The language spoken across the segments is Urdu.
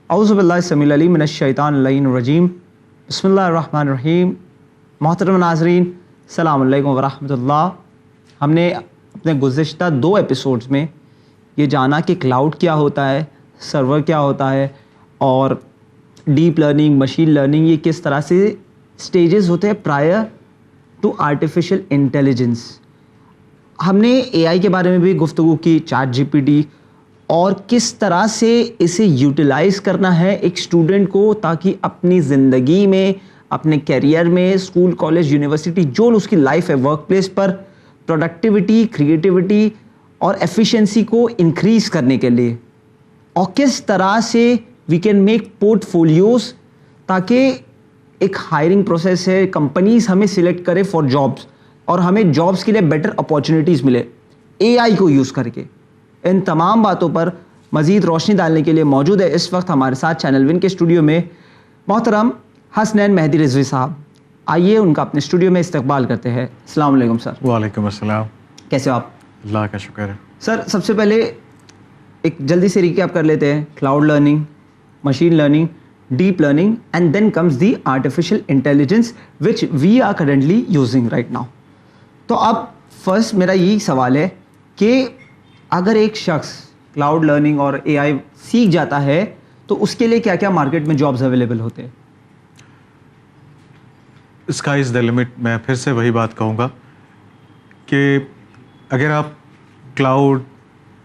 اعوذ باللہ السمیع العلیم من الشیطان اللعین الرجیم. بسم اللہ الرحمن الرحیم. محترم ناظرین السلام علیکم ورحمۃ اللہ. ہم نے اپنے گزشتہ 2 ایپیسوڈز میں یہ جانا کہ کلاؤڈ کیا ہوتا ہے, سرور کیا ہوتا ہے, اور ڈیپ لرننگ, مشین لرننگ, یہ کس طرح سے سٹیجز ہوتے ہیں پرائر ٹو آرٹیفیشیل انٹیلیجنس. ہم نے اے آئی کے بارے میں بھی گفتگو کی, چیٹ جی پی ٹی, اور کس طرح سے اسے یوٹیلائز کرنا ہے ایک اسٹوڈنٹ کو تاکہ اپنی زندگی میں, اپنے کیریئر میں, اسکول, کالج, یونیورسٹی, جو اس کی لائف ہے, ورک پلیس پر پروڈکٹیوٹی, کریٹیوٹی اور ایفیشنسی کو انکریز کرنے کے لیے, اور کس طرح سے we can make portfolios تاکہ ایک ہائرنگ پروسیس ہے, کمپنیز ہمیں سلیکٹ کرے فار جابس اور ہمیں جابس کے لیے بیٹر اپارچونیٹیز ملے اے آئی کو یوز کر کے. ان تمام باتوں پر مزید روشنی ڈالنے کے لیے موجود ہے اس وقت ہمارے ساتھ چینل ون کے اسٹوڈیو میں محترم حسنین مہدی رضوی صاحب. آئیے ان کا اپنے اسٹوڈیو میں استقبال کرتے ہیں. السلام علیکم سر. وعلیکم السلام. کیسے ہو آپ؟ اللہ کا شکر ہے. سر سب سے پہلے ایک جلدی سے ریکیپ کر لیتے ہیں. Cloud learning, machine learning, deep learning, and then comes the artificial intelligence which we are currently using right now. تو اب فرسٹ میرا یہی سوال ہے کہ اگر ایک شخص کلاؤڈ لرننگ اور اے آئی سیکھ جاتا ہے تو اس کے لیے کیا کیا مارکیٹ میں جابز اویلیبل ہوتے ہیں؟ Sky is the limit. میں پھر سے وہی بات کہوں گا کہ اگر آپ cloud,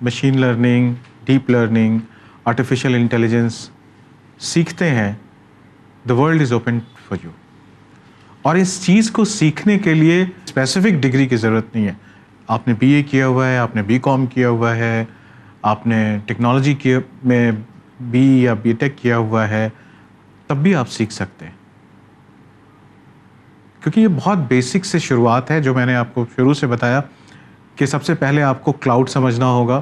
machine learning, deep learning, artificial intelligence سیکھتے ہیں, the world is open for you. اور اس چیز کو سیکھنے کے لیے اسپیسیفک ڈگری کی ضرورت نہیں ہے. آپ نے بی اے کیا ہوا ہے, آپ نے بی کام کیا ہوا ہے, آپ نے ٹیکنالوجی میں بی یا بی ٹیک کیا ہوا ہے, تب بھی آپ سیکھ سکتے ہیں, کیونکہ یہ بہت بیسک سے شروعات ہے. جو میں نے آپ کو شروع سے بتایا کہ سب سے پہلے آپ کو کلاؤڈ سمجھنا ہوگا,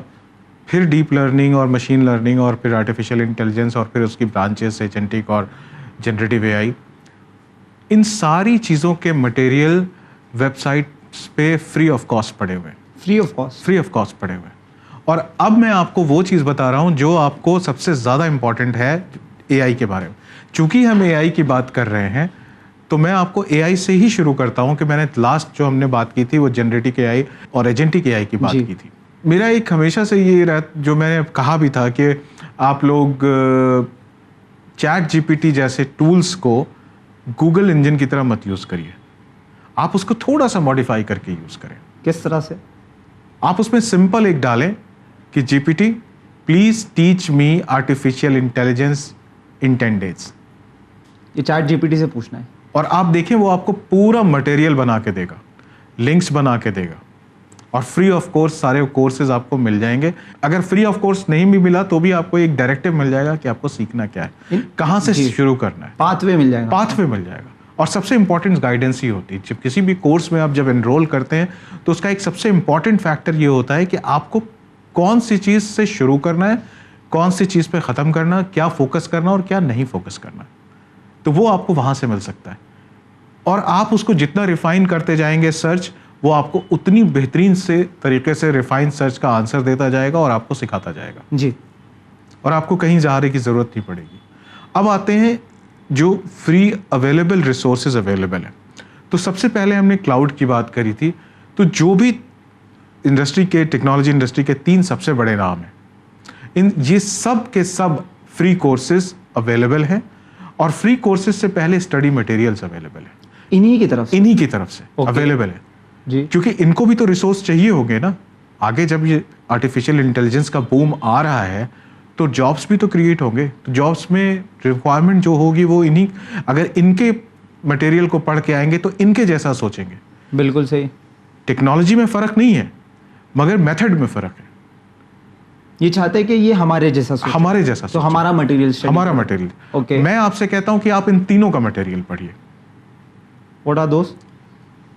پھر ڈیپ لرننگ اور مشین لرننگ, اور پھر آرٹیفیشیل انٹیلیجنس, اور پھر اس کی برانچز ایجنٹک اور جنریٹیو اے آئی. ان ساری چیزوں کے مٹیریل ویب سائٹس پہ فری آف کاسٹ پڑے ہوئے ہیں. فری آف کاسٹ پڑے ہوئے ہیں. اور اب میں آپ کو وہ چیز بتا رہا ہوں جو آپ کو سب سے زیادہ امپورٹنٹ ہے اے آئی کے بارے میں. چونکہ ہم اے آئی کی بات کر رہے ہیں تو میں آپ کو اے آئی سے ہی شروع کرتا ہوں کہ میں نے لاسٹ جو ہم نے بات کی تھی وہ جنریٹک اے آئی اور ایجنٹک اے آئی کی بات کی تھی. میرا ایک ہمیشہ سے یہ جو میں نے کہا بھی تھا کہ آپ لوگ چیٹ جی پی ٹی جیسے ٹولز کو گوگل انجن کی طرح مت یوز کریے. آپ اس کو تھوڑا سا ماڈیفائی کر کے یوز کریں. کس طرح سے؟ آپ اس میں سمپل ایک ڈالیں کہ G P T please teach me artificial intelligence in 10 days. یہ چیٹ جی پی ٹی سے پوچھنا ہے, اور آپ دیکھیں وہ آپ کو پورا مٹیریل بنا کے دے گا, لنکس بنا کے دے گا, اور فری آف کورس سارے کورسز آپ کو مل جائیں گے. اگر فری آف کورس نہیں بھی ملا تو بھی آپ کو ایک ڈائریکٹو مل جائے گا کہ آپ کو سیکھنا کیا ہے, کہاں سے شروع کرنا ہے, پاتھ وے مل جائے گا. اور سب سے امپورٹنٹ گائیڈنس ہی ہوتی ہے. جب کسی بھی کورس میں آپ جب انرول کرتے ہیں تو اس کا ایک سب سے امپورٹنٹ فیکٹر یہ ہوتا ہے کہ آپ کو کون سی چیز سے شروع کرنا ہے, کون سی چیز پہ ختم کرنا, کیا فوکس کرنا اور کیا نہیں فوکس کرنا. تو وہ آپ کو وہاں سے مل سکتا ہے, اور آپ اس کو جتنا ریفائن کرتے جائیں گے سرچ, وہ آپ کو اتنی بہترین سے طریقے سے ریفائن سرچ کا آنسر دیتا جائے گا اور آپ کو سکھاتا جائے گا. جی. اور آپ کو کہیں جانے کی ضرورت نہیں پڑے گی. اب آتے ہیں جو فری اویلیبل ریسورسز اویلیبل ہیں. تو سب سے پہلے ہم نے کلاؤڈ کی بات کری تھی. تو جو بھی انڈسٹری کے, ٹیکنالوجی انڈسٹری کے 3 سب سے بڑے نام ہیں, یہ سب کے سب فری کورسز اویلیبل ہیں, اور فری کورسز سے پہلے اسٹڈی مٹیریلز اویلیبل ہیں. انہی کی طرف سے اویلیبل ہے جی, کیونکہ ان کو بھی تو ریسورس چاہیے ہوں گے نا. آگے جب یہ آرٹیفیشیل انٹیلیجنس کا بوم آ رہا ہے تو جابس بھی تو کریٹ ہوں گے. تو جابس میں ریکوائرمنٹ جو ہوگی وہ اگر ان کے مٹیریل کو پڑھ کے آئیں گے تو ان کے جیسا سوچیں گے. بالکل صحیح. ٹیکنالوجی میں فرق نہیں ہے مگر میتھڈ میں فرق ہے. یہ چاہتے ہیں کہ یہ ہمارے جیسا تو ہمارا مٹیریل. اوکے, میں آپ سے کہتا ہوں کہ آپ ان تینوں کا مٹیریل پڑھیے. What are those?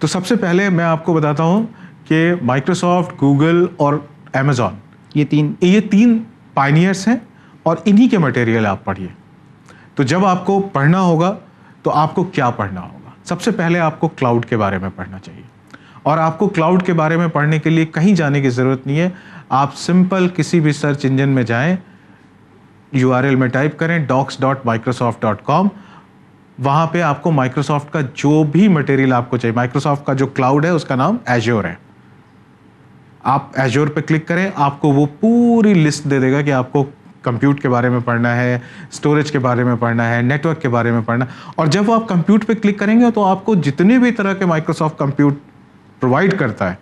تو سب سے پہلے میں آپ کو بتاتا ہوں کہ مائکروسافٹ, گوگل اور امیزون, یہ تین پائنیئرس ہیں, اور انہی کے مٹیریل آپ پڑھیے. تو جب آپ کو پڑھنا ہوگا تو آپ کو کیا پڑھنا ہوگا؟ سب سے پہلے آپ کو کلاؤڈ کے بارے میں پڑھنا چاہیے. اور آپ کو کلاؤڈ کے بارے میں پڑھنے کے لیے کہیں جانے کی ضرورت نہیں ہے. آپ سمپل کسی بھی سرچ انجن میں جائیں, URL میں ٹائپ کریں docs.microsoft.com. وہاں پہ آپ کو مائکروسافٹ کا جو بھی مٹیریل آپ کو چاہیے, مائکروسافٹ کا جو کلاؤڈ ہے اس کا نام ایجور ہے, آپ ایجور پہ کلک کریں, آپ کو وہ پوری لسٹ دے دے گا کہ آپ کو کمپیوٹ کے بارے میں پڑھنا ہے, اسٹوریج کے بارے میں پڑھنا ہے, نیٹ ورک کے بارے میں پڑھنا. اور جب آپ کمپیوٹ پہ کلک کریں گے تو آپ کو جتنے بھی طرح کے مائکروسافٹ کمپیوٹ پرووائڈ کرتا ہے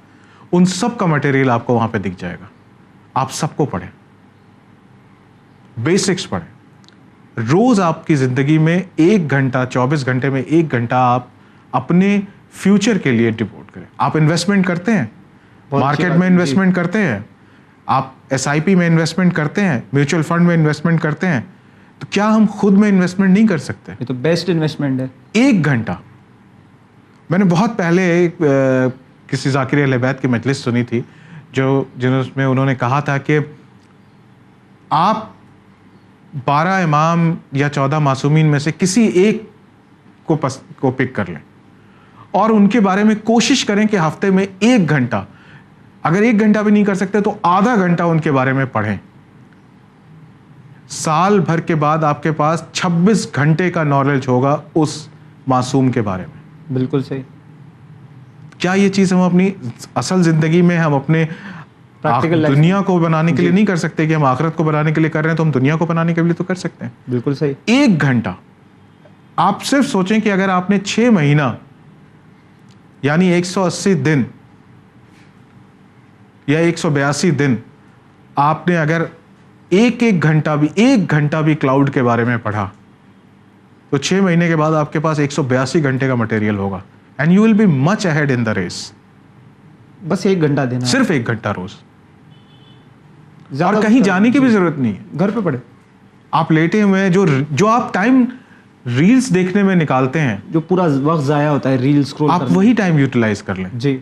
ان سب کا مٹیریل آپ کو وہاں پہ دکھ جائے گا. آپ سب کو پڑھیں, بیسکس پڑھیں. روز آپ کی زندگی میں 1 گھنٹہ, 24 گھنٹے میں 1 گھنٹہ آپ اپنے فیوچر کے لیے ڈیووٹ کریں. آپ انویسٹمنٹ کرتے ہیں, مارکیٹ میں انویسٹمنٹ کرتے ہیں, آپ SIP میں انویسٹمنٹ کرتے ہیں, میوچل فنڈ میں انویسٹمنٹ کرتے ہیں, تو کیا ہم خود میں انویسٹمنٹ نہیں کر سکتے؟ یہ تو بیسٹ انویسٹمنٹ ہے. 1 گھنٹہ. میں نے بہت پہلے کسی ذاکر اہل بیت کی مجلس سنی تھی جنہوں میں انہوں نے کہا تھا کہ آپ 12 امام یا 14 معصومین میں سے کسی ایک کو پک کر لیں اور ان کے بارے میں کوشش کریں کہ ہفتے میں 1 گھنٹہ, اگر 1 گھنٹہ بھی نہیں کر سکتے تو آدھا گھنٹہ ان کے بارے میں پڑھیں. سال بھر کے بعد آپ کے پاس 26 گھنٹے کا نالج ہوگا اس معصوم کے بارے میں. بالکل صحیح. کیا یہ چیز ہم اپنی اصل زندگی میں ہم اپنے دنیا کو بنانے کے لیے نہیں کر سکتے کہ ہم آخرت کو بنانے کے لیے کر رہے ہیں تو ہم دنیا کو بنانے کے لیے تو کر سکتے ہیں. بالکل صحیح. 1 گھنٹہ. آپ صرف سوچیں کہ اگر آپ نے 6 مہینہ یعنی 180 دن یا 182 دن آپ نے اگر ایک گھنٹہ بھی کلاؤڈ کے بارے میں پڑھا تو 6 مہینے کے بعد آپ کے پاس 182 گھنٹے کا مٹیریل ہوگا. And you will be much ahead in the race. بس 1 گھنٹہ دینا, صرف 1 گھنٹہ روز, اور کہیں جانے کی بھی ضرورت نہیں ہے. گھر پہ پڑھے, آپ لیٹے ہوئے ہیں, جو آپ ٹائم ریلز دیکھنے میں نکالتے ہیں, جو پورا وقت ضائع ہوتا ہے ریل اسکرول, آپ وہی ٹائم یوٹیلائز کر لیں. جی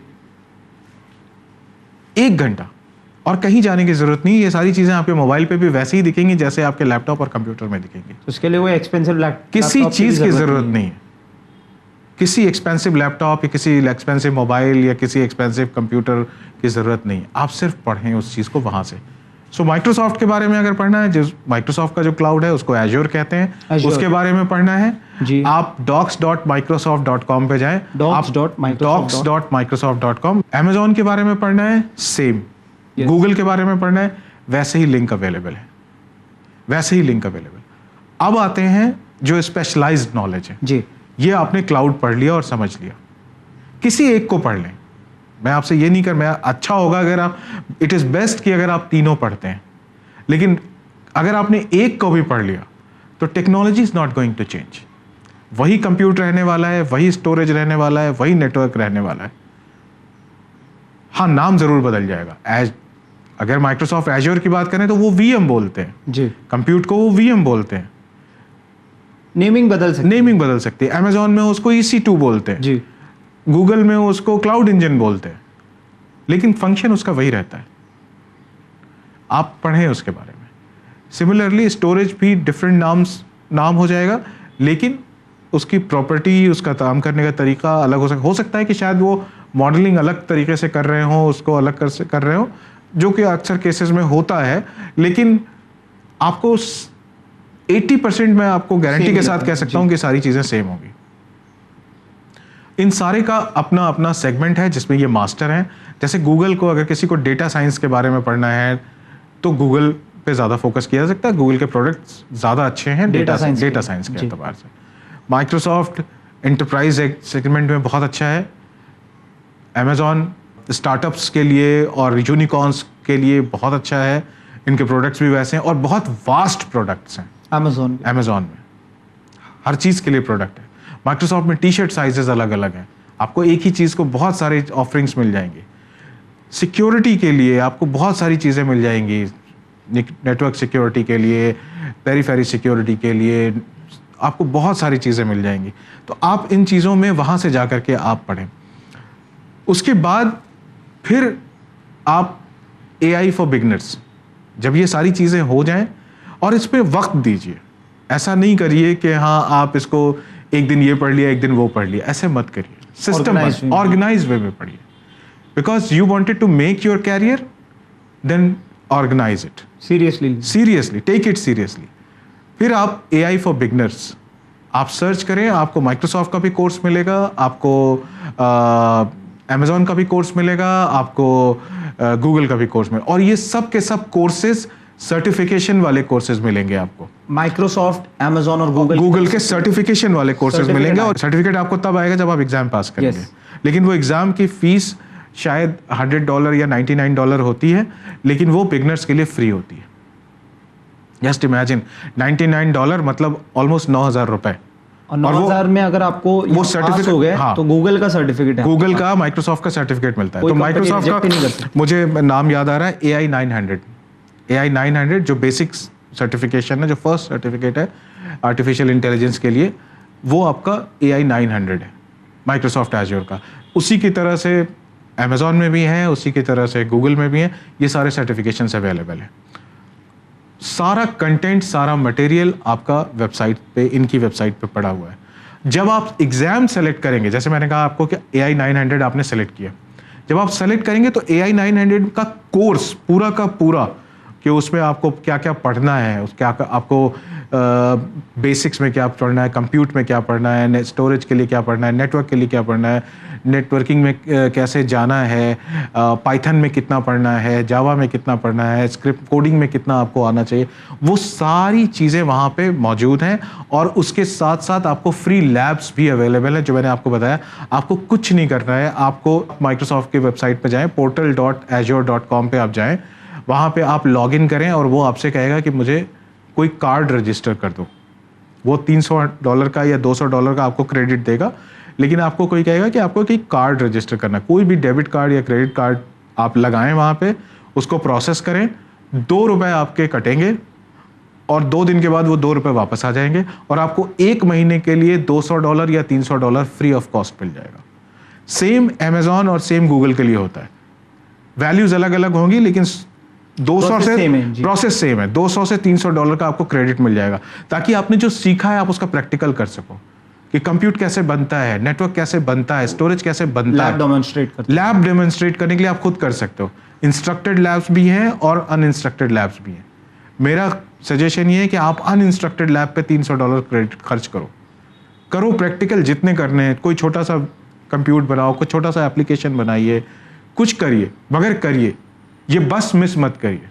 1 گھنٹہ, اور کہیں جانے کی ضرورت نہیں. یہ ساری چیزیں آپ کے موبائل پہ بھی ویسے ہی دکھیں گی جیسے آپ کے لیپ ٹاپ اور کمپیوٹر میں دکھیں گی. اس کے لیے وہ ایکسپینسو کسی چیز کی ضرورت نہیں ہے, کسی ایکسپینسو لیپ ٹاپ یا کسی ایکسپینسو موبائل یا کسی ایکسپینسو کمپیوٹر کی ضرورت نہیں ہے. آپ صرف پڑھیں اس چیز کو وہاں سے. سو مائکروسافٹ کے بارے میں اگر پڑھنا ہے, جو مائکروسافٹ کا جو کلاؤڈ ہے اس کو ایجور کہتے ہیں, اس کے بارے میں پڑھنا ہے, آپ docs.microsoft.com پہ جائیں, docs.microsoft.com. Amazon کے بارے میں پڑھنا ہے, سیم. گوگل کے بارے میں پڑھنا ہے, ویسے ہی لنک اویلیبل ہے. اب آتے ہیں جو اسپیشلائزڈ نالج ہے. جی, یہ آپ نے کلاؤڈ پڑھ لیا اور سمجھ لیا, کسی ایک کو پڑھ لیں. میں آپ سے یہ نہیں میں اچھا ہوگا اگر آپ, اٹ از بیسٹ کہ اگر آپ تینوں پڑھتے ہیں, لیکن اگر آپ نے ایک کو بھی پڑھ لیا تو technology is not going to change. وہی کمپیوٹر رہنے والا ہے, وہی اسٹوریج رہنے والا ہے, وہی نیٹ ورک رہنے والا ہے. ہاں, نام ضرور بدل جائے گا. اگر مائکروسافٹ ایجور کی بات کریں تو وہ VM بولتے ہیں, جی, کمپیوٹ کو وہ VM بولتے ہیں, نیمنگ بدل سکتی ہے. امیزون میں اس کو EC2 بولتے ہیں, جی, گوگل میں اس کو کلاؤڈ انجن بولتے ہیں, لیکن فنکشن اس کا وہی رہتا ہے. آپ پڑھیں اس کے بارے میں. سملرلی اسٹوریج بھی ڈفرینٹ نام ہو جائے گا, لیکن اس کی پراپرٹی, اس کا کام کرنے کا طریقہ الگ ہو سکتا ہے کہ شاید وہ ماڈلنگ الگ طریقے سے کر رہے ہوں, اس کو الگ کر رہے ہوں, جو کہ اکثر کیسز میں ہوتا ہے, لیکن آپ کو 80% میں آپ کو گارنٹی کے ساتھ کہہ سکتا ہوں کہ ساری چیزیں سیم ہوں گی. ان سارے کا اپنا اپنا سیگمنٹ ہے جس میں یہ ماسٹر ہیں. جیسے گوگل کو اگر کسی کو ڈیٹا سائنس کے بارے میں پڑھنا ہے تو گوگل پہ زیادہ فوکس کیا جا سکتا ہے. گوگل کے پروڈکٹس زیادہ اچھے ہیں ڈیٹا سائنس کے اعتبار سے. مائکروسافٹ انٹرپرائز سیگمنٹ میں بہت اچھا ہے. امیزون اسٹارٹ اپس کے لیے اور یونیکارنس کے لیے بہت اچھا ہے. ان کے پروڈکٹس بھی ویسے ہیں اور بہت واسٹ پروڈکٹس ہیں. امیزون میں ہر چیز کے لیے پروڈکٹ ہے. مائکروسافٹ میں ٹی شرٹ سائزز الگ الگ ہیں. آپ کو ایک ہی چیز کو بہت سارے آفرنگس مل جائیں گے. سیکیورٹی کے لیے آپ کو بہت ساری چیزیں مل جائیں گی. نیٹ ورک سیکیورٹی کے لیے, پیریفیری سیکیورٹی کے لیے آپ کو بہت ساری چیزیں مل جائیں گی. تو آپ ان چیزوں میں وہاں سے جا کر کے آپ پڑھیں. اس کے بعد پھر آپ AI فار بگنرس, جب یہ ساری چیزیں ہو جائیں اور اس پہ وقت دیجیے. ایسا نہیں کریے کہ ہاں آپ اس کو ایک دن یہ پڑھ لیا ایک دن وہ پڑھ لیا, ایسے مت کریے. سسٹم آرگنائز وے میں پڑھیے. Because you wanted to make your career, then organize it. Seriously take it seriously. پھر آپ AI فار بگنرس آپ سرچ کریں, آپ کو مائکروسافٹ کا بھی کورس ملے گا, آپ کو امیزون کا بھی کورس ملے گا, آپ کو گوگل کا بھی کورس ملے گا, اور یہ سب کے سب کورسز سرٹیفکیشن والے کورسز ملیں گے آپ کو. مائکروسافٹ, امیزون اور گوگل کے سرٹیفکیشن والے کورسز ملیں گے, اور سرٹیفکیٹ آپ کو تب آئے گا جب آپ ایگزام پاس کریں گے. لیکن وہ ایگزام کی فیس شاید $100 یا $99 ہوتی ہے, لیکن وہ بگنرس کے لیے فری ہوتی ہے. جسٹ امیجن $99 مطلب آلموسٹ 9,000 روپے. اور 9,000 میں اگر آپ کو وہ سرٹیفکیٹ ہو گئے تو گوگل کا سرٹیفکیٹ ہے, گوگل کا, مائکروسافٹ کا سرٹیفکیٹ ملتا ہے. تو مائکروسافٹ کا مجھے نام یاد آ رہا ہے AI 900 جو بیسک سرٹیفکیشن ہے, جو فرسٹ سرٹیفکیٹ ہے آرٹیفیشیل انٹیلیجنس کے لیے, وہ آپ کا AI 900 ہے مائکروسافٹ ایجور کا. اسی کی طرح سے امیزون میں بھی ہیں, اسی کی طرح سے گوگل میں بھی ہیں. یہ سارے سرٹیفکیشنس اویلیبل ہیں. سارا کنٹینٹ, سارا مٹیریل آپ کا ویب سائٹ پہ, ان کی ویب سائٹ پہ پڑا ہوا ہے. جب آپ ایگزام سلیکٹ کریں گے, جیسے میں نے کہا آپ کو کہ AI 900 آپ نے سلیکٹ کیا, جب آپ سلیکٹ کریں گے تو AI 900 کا کورس پورا کا پورا, کہ اس میں آپ کو کیا کیا پڑھنا ہے, اس کیا آپ کو بیسکس میں کیا پڑھنا ہے, کمپیوٹ میں کیا پڑھنا ہے, اسٹوریج کے لیے کیا پڑھنا ہے, نیٹ ورک کے لیے کیا پڑھنا ہے, نیٹ ورکنگ میں کیسے جانا ہے, پائتھن میں کتنا پڑھنا ہے, جاوا میں کتنا پڑھنا ہے, اسکرپٹ کوڈنگ میں کتنا آپ کو آنا چاہیے, وہ ساری چیزیں وہاں پہ موجود ہیں. اور اس کے ساتھ ساتھ آپ کو فری لیبس بھی اویلیبل ہیں. جو میں نے آپ کو بتایا, آپ کو کچھ نہیں کرنا ہے, آپ کو مائکروسافٹ کی ویب سائٹ پہ جائیں, portal.azure.com پہ آپ جائیں, وہاں پہ آپ لاگ ان کریں, اور وہ آپ سے کہے گا کہ مجھے کوئی کارڈ رجسٹر کر دو. وہ $300 کا یا $200 کا آپ کو کریڈٹ دے گا, لیکن آپ کو کوئی کہے گا کہ آپ کو کوئی کارڈ رجسٹر کرنا ہے. کوئی بھی ڈیبٹ کارڈ یا کریڈٹ کارڈ آپ لگائیں وہاں پہ, اس کو پروسیس کریں, $2 آپ کے کٹیں گے, اور 2 دن کے بعد وہ $2 واپس آ جائیں گے, اور آپ کو 1 مہینے کے لیے $200 یا $300 فری آف کاسٹ مل جائے گا. سیم امیزون اور سیم گوگل کے لیے ہوتا ہے. ویلیوز الگ الگ ہوں گی, لیکن 200 سے پروسیس سیم ہے. $200 سے $300 کا آپ کو کریڈٹ مل جائے گا, تاکہ آپ نے جو سیکھا ہے آپ اس کا پریکٹیکل کر سکو, کہ کمپیوٹ کیسے بنتا ہے, نیٹ ورک کیسے بنتا ہے, اسٹوریج کیسے بنتا ہے. لیب ڈیمونسٹریٹ کرنے کے لیے آپ خود کر سکتے ہو. انسٹرکٹیڈ لیبس بھی ہیں اور ان انسٹرکٹیڈ لیبس بھی ہیں. میرا سجیشن یہ ہے کہ آپ ان انسٹرکٹیڈ لیب پہ $300 کریڈٹ خرچ کرو پریکٹیکل جتنے کرنے ہیں. کوئی چھوٹا سا کمپیوٹ بناؤ, کوئی چھوٹا سا اپلیکیشن بنائیے, کچھ کریے, مگر کریے. یہ بس مس مت کریے,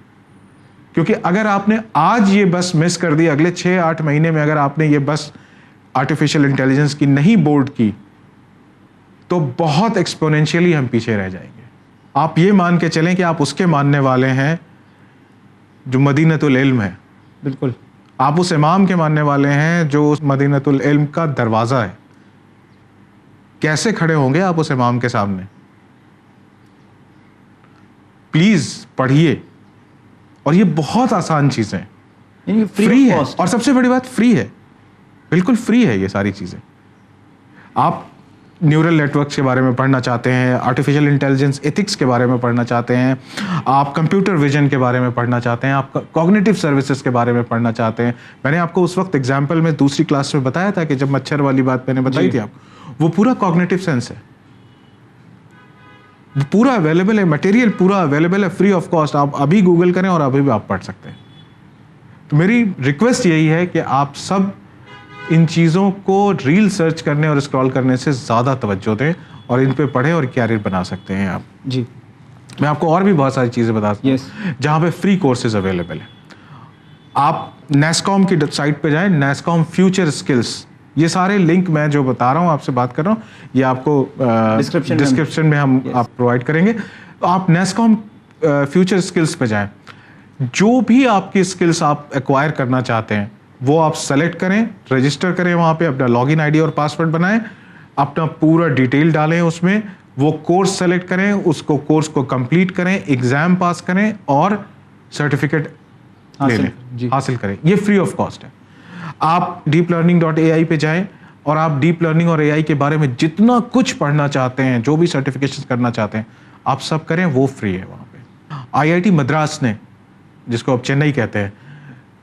کیونکہ اگر آپ نے آج یہ بس مس کر دی, اگلے 6-8 مہینے میں اگر آپ نے یہ بس آرٹیفیشیل انٹیلیجنس کی نہیں بورڈ کی, تو بہت ایکسپونینشیلی ہم پیچھے رہ جائیں گے. آپ یہ مان کے چلیں کہ آپ اس کے ماننے والے ہیں جو مدینۃ العلم ہے. بالکل, آپ اس امام کے ماننے والے ہیں جو اس مدینۃ العلم کا دروازہ ہے. کیسے کھڑے ہوں گے آپ اس امام کے سامنے؟ پلیز پڑھیے, اور یہ بہت آسان چیزیں, فری ہے, اور سب سے بڑی بات فری ہے, بالکل فری ہے یہ ساری چیزیں. آپ نیورل نیٹ ورکس کے بارے میں پڑھنا چاہتے ہیں, آرٹیفیشیل انٹیلیجنس ایتھکس کے بارے میں پڑھنا چاہتے ہیں, آپ کمپیوٹر ویژن کے بارے میں پڑھنا چاہتے ہیں, آپ کوگنیٹو سروسز کے بارے میں پڑھنا چاہتے ہیں. میں نے آپ کو اس وقت ایگزامپل میں دوسری کلاس میں بتایا تھا کہ جب مچھر والی بات میں نے بتائی تھی آپ کو, وہ پورا کوگنیٹو سینس ہے, پورا اویلیبل ہے, مٹیریل پورا اویلیبل ہے فری آف کاسٹ. آپ ابھی گوگل کریں اور ابھی بھی آپ پڑھ سکتے ہیں. تو میری ریکویسٹ یہی ہے کہ آپ سب ان چیزوں کو ریل سرچ کرنے اور اسکرال کرنے سے زیادہ توجہ دیں, اور ان پہ پڑھیں اور کیریئر بنا سکتے ہیں آپ. جی, میں آپ کو اور بھی بہت ساری چیزیں بتا سکتا ہوں جہاں پہ فری کورسز اویلیبل ہیں. آپ نیسکوم کی سائٹ پہ جائیں, نیسکوم فیوچر اسکلس, یہ سارے لنک میں جو بتا رہا ہوں, آپ سے بات کر رہا ہوں, یہ آپ کو ڈسکرپشن میں ہم آپ پرووائڈ کریں گے. تو آپ نیسکوم فیوچر اسکلس پہ جائیں, جو بھی آپ کی اسکلس آپ ایکوائر کرنا چاہتے ہیں وہ آپ سلیکٹ کریں, رجسٹر کریں, وہاں پہ اپنا لاگ ان ID اور پاسورڈ بنائیں, اپنا پورا ڈیٹیل ڈالیں اس میں, وہ کورس سلیکٹ کریں, اس کو کورس کو کمپلیٹ کریں, ایگزام پاس کریں, اور سرٹیفکیٹ لے لیں, حاصل کریں. یہ فری آف کاسٹ ہے. آپ deeplearning.ai پہ جائیں, اور آپ ڈیپ لرننگ اور AI کے بارے میں جتنا کچھ پڑھنا چاہتے ہیں, جو بھی سرٹیفکیشن کرنا چاہتے ہیں, آپ سب کریں, وہ فری ہے وہاں پہ. IIT مدراس نے, جس کو اب چنئی کہتے ہیں,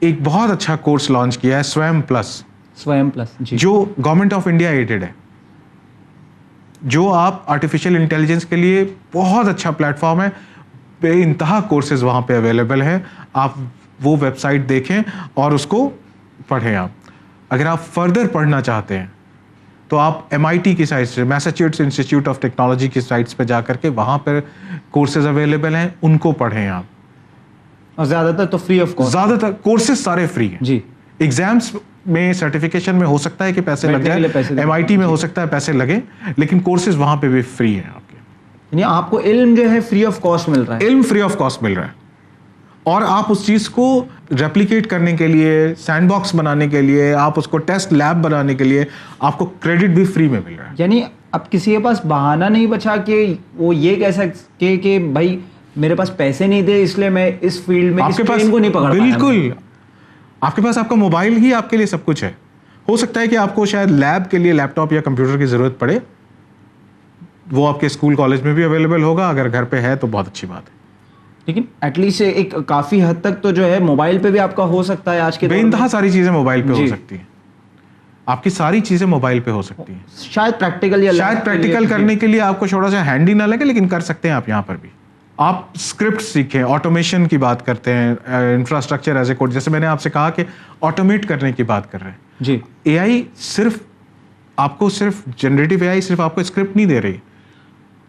ایک بہت اچھا کورس لانچ کیا ہے, سویم پلس, جو گورنمنٹ آف انڈیا ایڈڈ ہے, جو آپ آرٹیفیشیل انٹیلیجنس کے لیے بہت اچھا پلیٹ فارم ہے. بے انتہا کورسز وہاں پہ اویلیبل ہیں. آپ وہ ویب سائٹ دیکھیں اور اس کو پڑھیں آپ. اگر آپ فردر پڑھنا چاہتے ہیں تو آپ MIT کی سائٹ سے, میساچیوٹس انسٹیٹیوٹ آف ٹیکنالوجی کی سائٹس پہ جا کر کے وہاں پر کورسز اویلیبل ہیں, ان کو پڑھیں آپ. اور زیادہ تر تو فری آف کاسٹ, زیادہ تر کورسز سارے فری ہیں. جی. ایگزامس میں سرٹیفکیشن میں ہو سکتا ہے کہ پیسے لگ جائیں, MIT میں ہو سکتا ہے پیسے لگیں, لیکن کورسز وہاں پہ بھی فری ہیں آپ کے. یعنی آپ کو علم جو ہے فری آف کاسٹ مل رہا ہے. علم فری آف کاسٹ مل رہا ہے, اور آپ اس چیز کو ریپلیکیٹ کرنے کے لیے, سینڈ باکس بنانے کے لیے, آپ اس کو ٹیسٹ لیب بنانے کے لیے آپ کو کریڈٹ بھی فری میں مل رہا ہے. یعنی اب کسی کے پاس بہانہ نہیں بچا کہ وہ یہ کہہ سکے کہ بھائی میرے پاس پیسے نہیں تھے اس لیے میں اس فیلڈ میں اس ٹرین کو نہیں پکڑ پایا. بالکل, آپ کے پاس آپ کا موبائل ہی آپ کے لیے سب کچھ ہے. ہو سکتا ہے کہ آپ کو شاید لیب کے لیے لیپ ٹاپ یا کمپیوٹر کی ضرورت پڑے, وہ آپ کے اسکول کالج میں بھی اویلیبل ہوگا. اگر گھر پہ ہے تو بہت اچھی بات ہے. لیکن ایٹ لیسٹ ایک کافی حد تک تو جو ہے موبائل پہ بھی آپ کا ہو سکتا ہے آج کے بے انتہا ساری چیزیں موبائل پہ ہو سکتی ہیں. آپ کی ساری چیزیں موبائل پہ ہو سکتی ہیں. شاید پریکٹیکل کرنے کے لیے آپ کو تھوڑا سا ہینڈی نہ لگے, لیکن کر سکتے ہیں آپ یہاں پر بھی. آپ اسکرپٹ سیکھیں, آٹومیشن کی بات کرتے ہیں, انفراسٹرکچر ایز اے کوڈ, جیسے میں نے آپ سے کہا کہ آٹومیٹ کرنے کی بات کر رہے ہیں. جی. AI صرف آپ کو صرف جنریٹو AI صرف آپ کو اسکرپٹ نہیں دے رہی.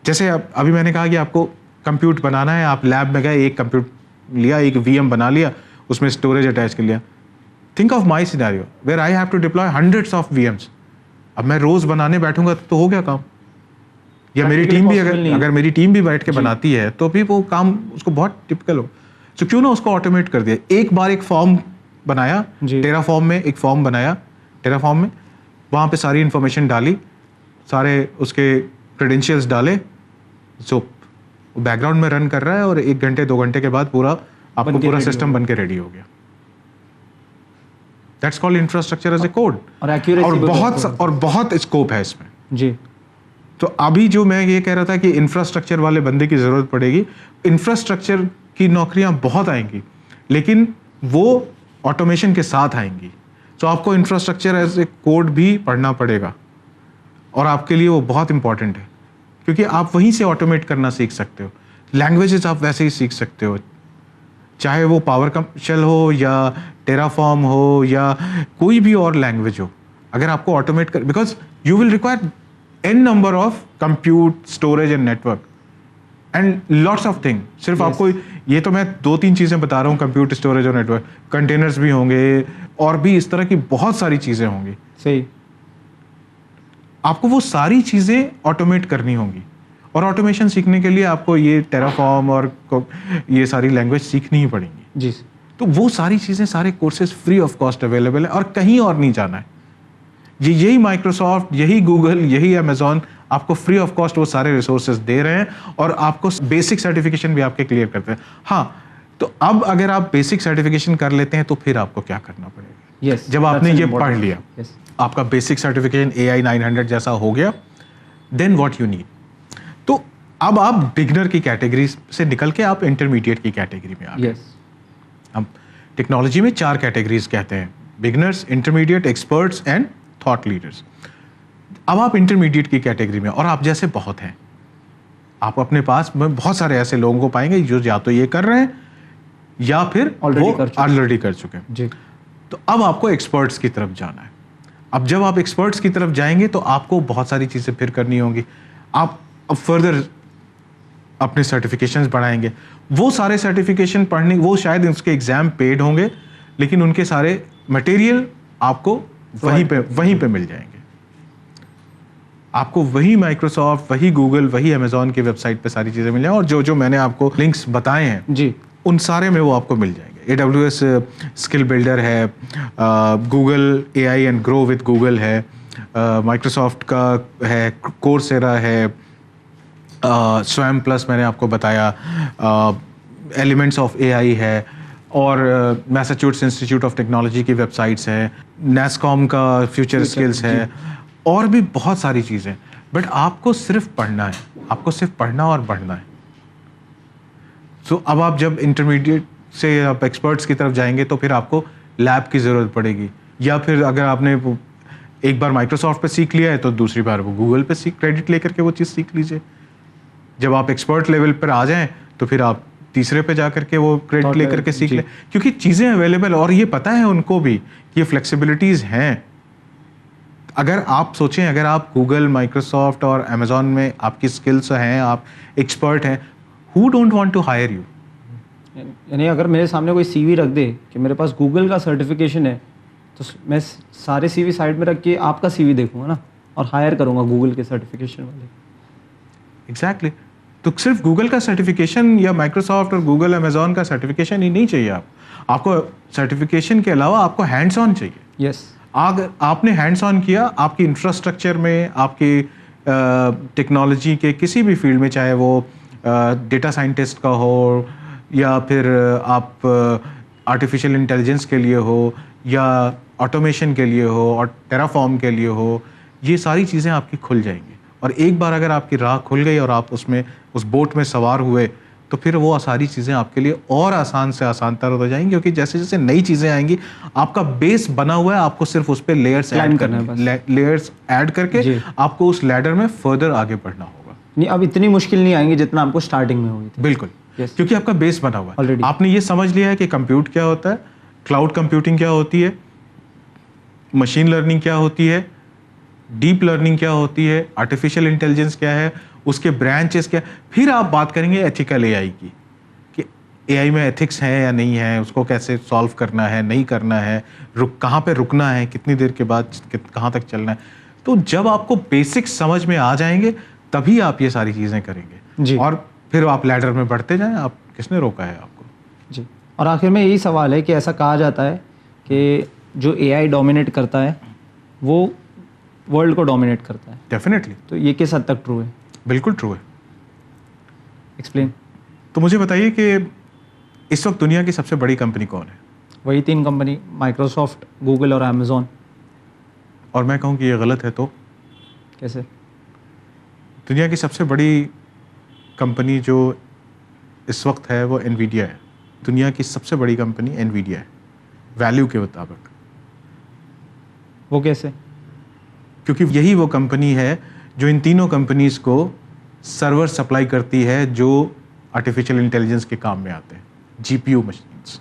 جیسے ابھی میں نے کہا کہ آپ کو کمپیوٹ بنانا ہے, آپ لیب میں گئے, ایک کمپیوٹ لیا, ایک VM بنا لیا, اس میں اسٹوریج اٹیچ کر لیا. Think of my scenario where I have to deploy hundreds of VMs. اب میں روز بنانے بیٹھوں گا تو ہو گیا کام. یا میری ٹیم بھی اگر میری ٹیم بھی بیٹھ کے بناتی ہے تو بھی وہ کام اس کو بہت ٹپکل ہو. تو کیوں نہ اس کو آٹومیٹ کر دیا. ایک بار ایک فارم بنایا, ٹیرا فارم میں ایک فارم بنایا, ٹیرا فارم میں وہاں پہ ساری انفارمیشن ڈالی, سارے اس کے کریڈینشیلس ڈالے, جو بیک گراؤنڈ میں رن کر رہا ہے, اور 1 گھنٹے 2 گھنٹے کے بعد پورا آپ کو پورا سسٹم بن کے ریڈی ہو گیا. That's called infrastructure as a code. اور بہت اسکوپ ہے اس میں. جی. تو ابھی جو میں یہ کہہ رہا تھا کہ انفراسٹرکچر والے بندے کی ضرورت پڑے گی. انفراسٹرکچر کی نوکریاں بہت آئیں گی, لیکن وہ آٹومیشن کے ساتھ آئیں گی. تو آپ کو انفراسٹرکچر ایز اے کوڈ بھی پڑھنا پڑے گا, اور آپ کے لیے وہ بہت امپورٹنٹ ہے, کیونکہ آپ وہیں سے آٹومیٹ کرنا سیکھ سکتے ہو. لینگویجز آپ ویسے ہی سیکھ سکتے ہو, چاہے وہ پاور شیل ہو یا ٹیرا فارم ہو یا کوئی بھی اور لینگویج ہو. اگر آپ کو آٹومیٹ کر, because you will require n number of compute, storage and network and lots of thing. صرف آپ کو یہ تو میں 2-3 چیزیں بتا رہا ہوں, کمپیوٹ, اسٹوریج اور نیٹورک, کنٹینرز بھی ہوں گے, اور بھی اس طرح کی بہت ساری چیزیں ہوں گی. صحیح. آپ کو وہ ساری چیزیں آٹومیٹ کرنی ہوں گی, اور آٹومیشن سیکھنے کے لیے آپ کو یہ ٹیرا فارم اور یہ ساری لینگویج سیکھنی ہی پڑیں گی. جی. تو وہ ساری چیزیں, سارے courses free of cost available ہیں, اور کہیں اور نہیں جانا ہے. یہی مائکروسافٹ, یہی گوگل, یہی امیزون آپ کو فری آف کاسٹ وہ سارے ریسورسز دے رہے ہیں, اور آپ کو بیسک سرٹیفکیشن بھی آپ کے کلیئر کرتے ہیں. ہاں, تو اب اگر آپ بیسک سرٹیفکیشن کر لیتے ہیں تو پھر آپ کو کیا کرنا پڑے گا. جب آپ نے یہ پڑھ لیا, آپ کا بیسک سرٹیفکیشن AI 900 جیسا ہو گیا, دین واٹ یو نیڈ. تو اب آپ بگنر کی کیٹیگری سے نکل کے آپ انٹرمیڈیٹ کی کیٹیگری میں آ گئے. ہم ٹیکنالوجی میں 4 کیٹیگریز کہتے ہیں: beginners, intermediate, experts and thought leaders. اب آپ انٹرمیڈیٹ کی کیٹیگری میں, اور آپ جیسے بہت ہیں, آپ اپنے پاس میں بہت سارے ایسے لوگوں کو پائیں گے جو یا تو یہ کر رہے ہیں یا پھر وہ آلریڈی کر چکے ہیں. جی. تو اب آپ کو ایکسپرٹس کی طرف جانا ہے. اب جب آپ ایکسپرٹس کی طرف جائیں گے تو آپ کو بہت ساری چیزیں پھر کرنی ہوں گی. آپ اب فردر اپنے سرٹیفکیشنز بڑھائیں گے. وہ سارے سرٹیفکیشن پڑھنے, وہ شاید اس کے ایگزام پیڈ ہوں گے, لیکن ان کے سارے مٹیریل آپ کو وہیں پہ مل جائیں گے. آپ کو وہی مائکروسافٹ, وہی گوگل, وہی امیزون کی ویب سائٹ پہ ساری چیزیں مل جائیں, اور جو میں نے آپ کو لنکس بتائے ہیں جی, ان سارے میں وہ آپ کو مل جائیں گے. AWS اسکل بلڈر ہے, Google AI and grow with Google ہے, مائکروسافٹ کا ہے, کورسیرا ہے, سویم پلس میں نے آپ کو بتایا, ایلیمنٹس آف AI ہے, اور میساچیوٹس انسٹیٹیوٹ آف ٹیکنالوجی کی ویب سائٹس ہیں, NASCOM کا فیوچر اسکلس ہے, اور بھی بہت ساری چیزیں. بٹ آپ کو صرف پڑھنا ہے, آپ کو صرف پڑھنا اور بڑھنا ہے. سو اب آپ جب انٹرمیڈیٹ سے آپ ایکسپرٹس کی طرف جائیں گے تو پھر آپ کو لیب کی ضرورت پڑے گی, یا پھر اگر آپ نے ایک بار مائکروسافٹ پہ سیکھ لیا ہے تو دوسری بار وہ گوگل پہ کریڈٹ لے کر کے وہ چیز سیکھ لیجیے. جب آپ ایکسپرٹ لیول پر آ جائیں تو پھر آپ تیسرے پہ جا کر کے وہ کریڈٹ لے کر کے سیکھ جی. لے, کیونکہ چیزیں اویلیبل, اور یہ پتہ ہے ان کو بھی کہ یہ فلیکسیبلٹیز ہیں. اگر آپ سوچیں, اگر آپ گوگل, مائکروسافٹ اور امیزون میں آپ کی اسکلس ہیں, آپ ایکسپرٹ ہیں, who don't want to hire you. یعنی اگر میرے سامنے کوئی سی وی رکھ دے کہ میرے پاس گوگل کا سرٹیفکیشن ہے, تو میں سارے سی وی سائڈ میں رکھ کے آپ کا سی وی دیکھوں گا نا, اور ہائر کروں گا گوگل کے سرٹیفکیشن والے. ایگزیکٹلی. تو صرف گوگل کا سرٹیفکیشن یا مائکروسافٹ اور گوگل, امیزون کا سرٹیفکیشن ہی نہیں چاہیے آپ کو سرٹیفکیشن کے علاوہ آپ کو ہینڈس آن چاہیے. یس. اگر آپ نے ہینڈس آن کیا, آپ کی انفراسٹرکچر میں, آپ کی ٹیکنالوجی کے کسی بھی فیلڈ میں, چاہے وہ ڈیٹا سائنٹسٹ کا ہو, یا پھر آپ آرٹیفیشیل انٹیلیجنس کے لیے ہو, یا آٹومیشن کے لیے ہو, اور ٹیرافارم کے لیے ہو, یہ ساری چیزیں آپ کی کھل جائیں گی. اور ایک بار اگر آپ کی راہ کھل گئی اور آپ اس میں اس بوٹ میں سوار ہوئے, تو پھر وہ ساری چیزیں آپ کے لیے اور آسان سے آسان تر ہو جائیں گی, کیونکہ جیسے جیسے نئی چیزیں آئیں گی, آپ کا بیس بنا ہوا ہے, آپ کو صرف اس پہ لیئرس ایڈ کر کے آپ کو اس لیڈر میں فردر آگے بڑھنا ہوگا. نہیں, اب اتنی مشکل نہیں آئیں گی جتنا آپ کو اسٹارٹنگ میں ہوئی تھی. بالکل, کیونکہ آپ کا بیس بنا ہوا ہے. آپ نے یہ سمجھ لیا ہے کہ کمپیوٹ کیا ہوتا ہے, کلاؤڈ کمپیوٹنگ کیا ہوتی ہے, مشین لرننگ کیا ہوتی ہے, ڈیپ لرننگ کیا ہوتی ہے, آرٹیفیشیل انٹیلیجنس کیا ہے, اس کے برانچز کیا. پھر آپ بات کریں گے ایتھیکل اے آئی کی, کہ اے آئی میں ایتھکس ہیں یا نہیں ہے, اس کو کیسے سالو کرنا ہے, نہیں کرنا ہے, کہاں پہ رکنا ہے, کتنی دیر کے بعد کہاں تک چلنا ہے. تو جب آپ کو بیسکس سمجھ میں آ جائیں گے تبھی آپ یہ ساری چیزیں کریں گے جی. اور پھر آپ لیڈر میں بڑھتے جائیں. آپ کس نے روکا ہے آپ کو جی. اور آخر میں یہی سوال ہے کہ ایسا کہا جاتا ہے کہ جو اے آئی ڈومینیٹ کرتا ہے وہ ورلڈ کو ڈومینیٹ کرتا ہے. ڈیفینیٹلی. تو یہ کس حد تک ٹرو ہے؟ بالکل ٹرو ہے. ایکسپلین. تو مجھے بتائیے کہ اس وقت دنیا کی سب سے بڑی کمپنی کون ہے؟ وہی 3 کمپنی, مائکروسافٹ, گوگل اور امیزون. اور میں کہوں کہ یہ غلط ہے تو کیسے؟ دنیا کی سب سے بڑی کمپنی جو اس وقت ہے وہ انویڈیا ہے. دنیا کی سب سے بڑی کمپنی انویڈیا ہے ویلیو کے مطابق. وہ کیسے؟ کیونکہ یہی وہ کمپنی ہے جو ان تینوں کمپنیز کو سرور سپلائی کرتی ہے جو آرٹیفیشیل انٹیلیجنس کے کام میں آتے ہیں, G P U machines.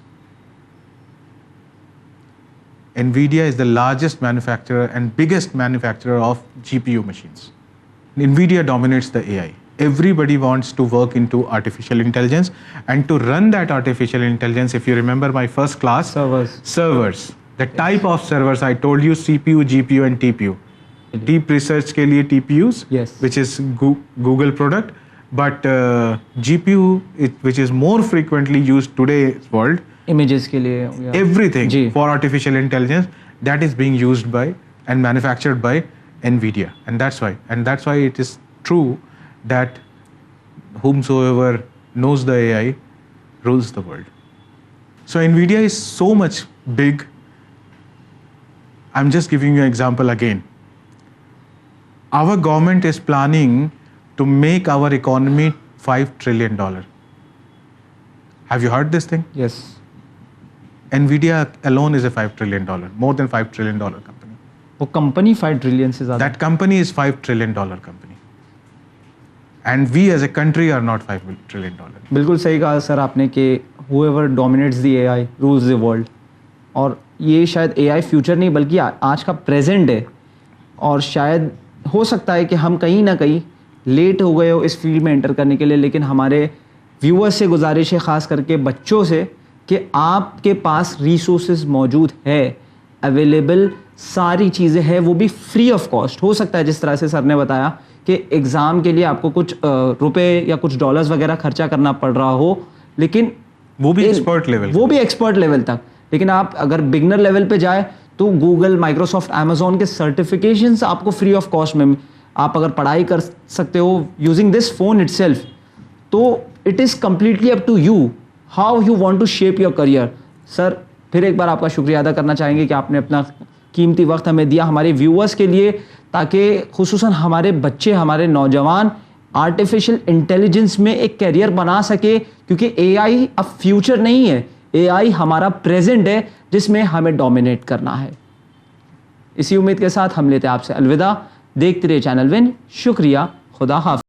NVIDIA is the largest manufacturer and biggest manufacturer of GPU machines. NVIDIA dominates the AI. Everybody wants to work into artificial intelligence, and to run that artificial intelligence, if you remember my first class, servers. The type of servers I told you, CPU, GPU and TPU. Deep research ke liye TPUs, which is Google product, but GPU, which is more frequently used today's world, images ke liye, everything for artificial intelligence, that is being used by and manufactured by NVIDIA. And that's why it is true that whomsoever knows the AI rules the world. So NVIDIA is so much big. I'm just giving you an example again. Our government is planning to make our economy $5 trillion. Have you heard this thing? Yes. NVIDIA alone is a $5 trillion, more than $5 trillion company. وہ company 5 trillion سے زیادہ. That company is $5 trillion company. And we as a country are not $5 trillion. بالکل صحیح کہا سر آپ نے کہ whoever dominates the AI rules the world. اور یہ شاید اے آئی فیوچر نہیں بلکہ آج کا پریزنٹ ہے. اور شاید ہو سکتا ہے کہ ہم کہیں نہ کہیں لیٹ ہو گئے ہو اس فیلڈ میں انٹر کرنے کے لیے, لیکن ہمارے ویورز سے گزارش ہے, خاص کر کے بچوں سے, کہ آپ کے پاس ریسورسز موجود ہے, اویلیبل ساری چیزیں ہیں, وہ بھی فری آف کاسٹ. ہو سکتا ہے جس طرح سے سر نے بتایا کہ ایگزام کے لیے آپ کو کچھ روپے یا کچھ ڈالرز وغیرہ خرچہ کرنا پڑ رہا ہو, لیکن وہ بھی ایکسپرٹ لیول تک. لیکن آپ اگر بگنر لیول پہ جائے تو گوگل, مائکروسافٹ, امیزون کے سرٹیفکیشنس آپ کو فری آف کاسٹ میں آپ اگر پڑھائی کر سکتے ہو using this phone itself. تو it is completely up to you how you want to shape your career. Sir پھر ایک بار آپ کا شکریہ ادا کرنا چاہیں گے کہ آپ نے اپنا قیمتی وقت ہمیں دیا ہمارے ویورز کے لیے, تاکہ خصوصاً ہمارے بچے, ہمارے نوجوان آرٹیفیشیل انٹیلیجنس میں ایک کیریئر بنا سکے, کیونکہ اے آئی اب فیوچر نہیں ہے, اے آئی ہمارا پریزنٹ ہے جس میں ہمیں ڈومینیٹ کرنا ہے. اسی امید کے ساتھ ہم لیتے ہیں آپ سے الوداع. دیکھتے رہے چینل ون. شکریہ. خدا حافظ.